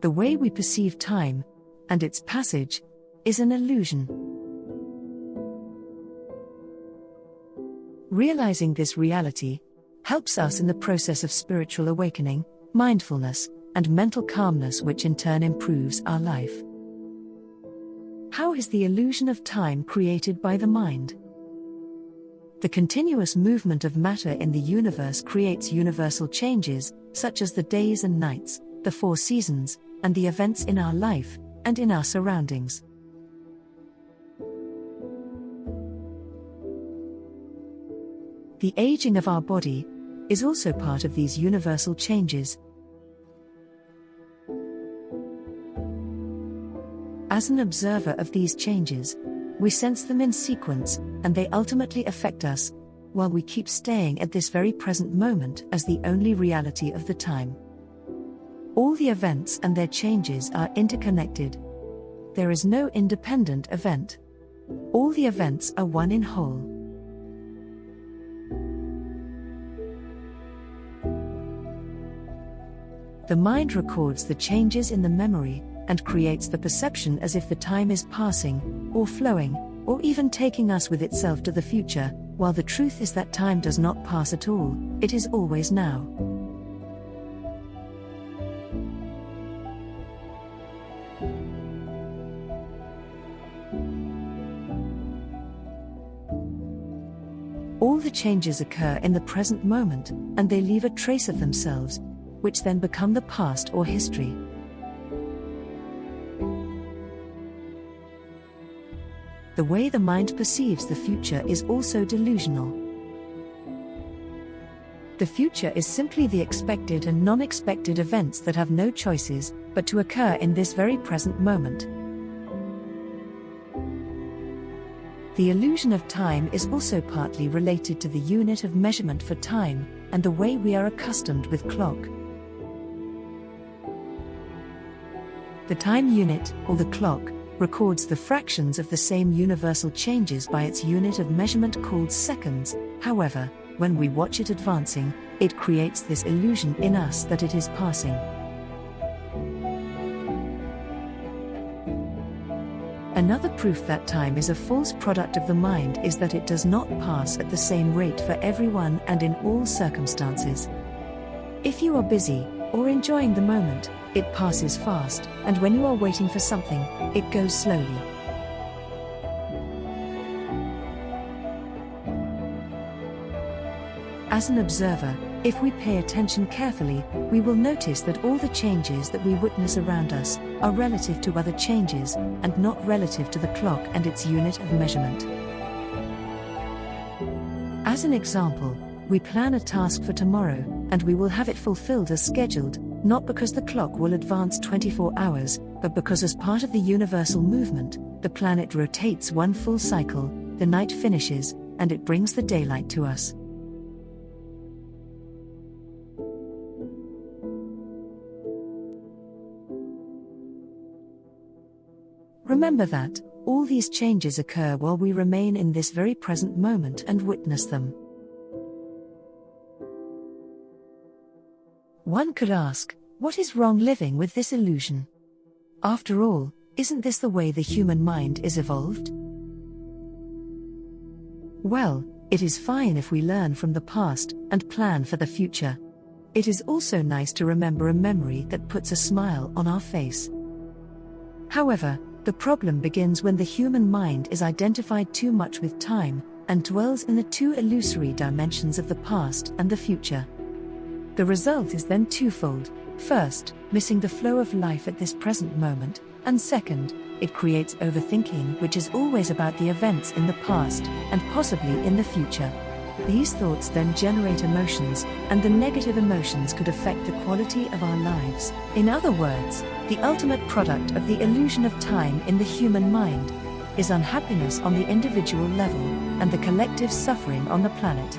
The way we perceive time, and its passage, is an illusion. Realizing this reality helps us in the process of spiritual awakening, mindfulness, and mental calmness, which in turn improves our life. How is the illusion of time created by the mind? The continuous movement of matter in the universe creates universal changes, such as the days and nights, the 4 seasons, and the events in our life and in our surroundings. The aging of our body is also part of these universal changes. As an observer of these changes, we sense them in sequence, and they ultimately affect us, while we keep staying at this very present moment as the only reality of the time. All the events and their changes are interconnected. There is no independent event. All the events are one in whole. The mind records the changes in the memory and creates the perception as if the time is passing, or flowing, or even taking us with itself to the future, while the truth is that time does not pass at all, it is always now. All the changes occur in the present moment, and they leave a trace of themselves, which then become the past or history. The way the mind perceives the future is also delusional. The future is simply the expected and non-expected events that have no choices but to occur in this very present moment. The illusion of time is also partly related to the unit of measurement for time and the way we are accustomed with clock. The time unit, or the clock, records the fractions of the same universal changes by its unit of measurement called seconds. However, when we watch it advancing, it creates this illusion in us that it is passing. Another proof that time is a false product of the mind is that it does not pass at the same rate for everyone and in all circumstances. If you are busy, or enjoying the moment, it passes fast, and when you are waiting for something, it goes slowly. As an observer, if we pay attention carefully, we will notice that all the changes that we witness around us are relative to other changes, and not relative to the clock and its unit of measurement. As an example, we plan a task for tomorrow, and we will have it fulfilled as scheduled, not because the clock will advance 24 hours, but because as part of the universal movement, the planet rotates one full cycle, the night finishes, and it brings the daylight to us. Remember that all these changes occur while we remain in this very present moment and witness them. One could ask, what is wrong living with this illusion? After all, isn't this the way the human mind is evolved? Well, it is fine if we learn from the past and plan for the future. It is also nice to remember a memory that puts a smile on our face. However, the problem begins when the human mind is identified too much with time and dwells in the two illusory dimensions of the past and the future. The result is then twofold. First, missing the flow of life at this present moment, and second, it creates overthinking, which is always about the events in the past and possibly in the future. These thoughts then generate emotions, and the negative emotions could affect the quality of our lives. In other words, the ultimate product of the illusion of time in the human mind is unhappiness on the individual level and the collective suffering on the planet.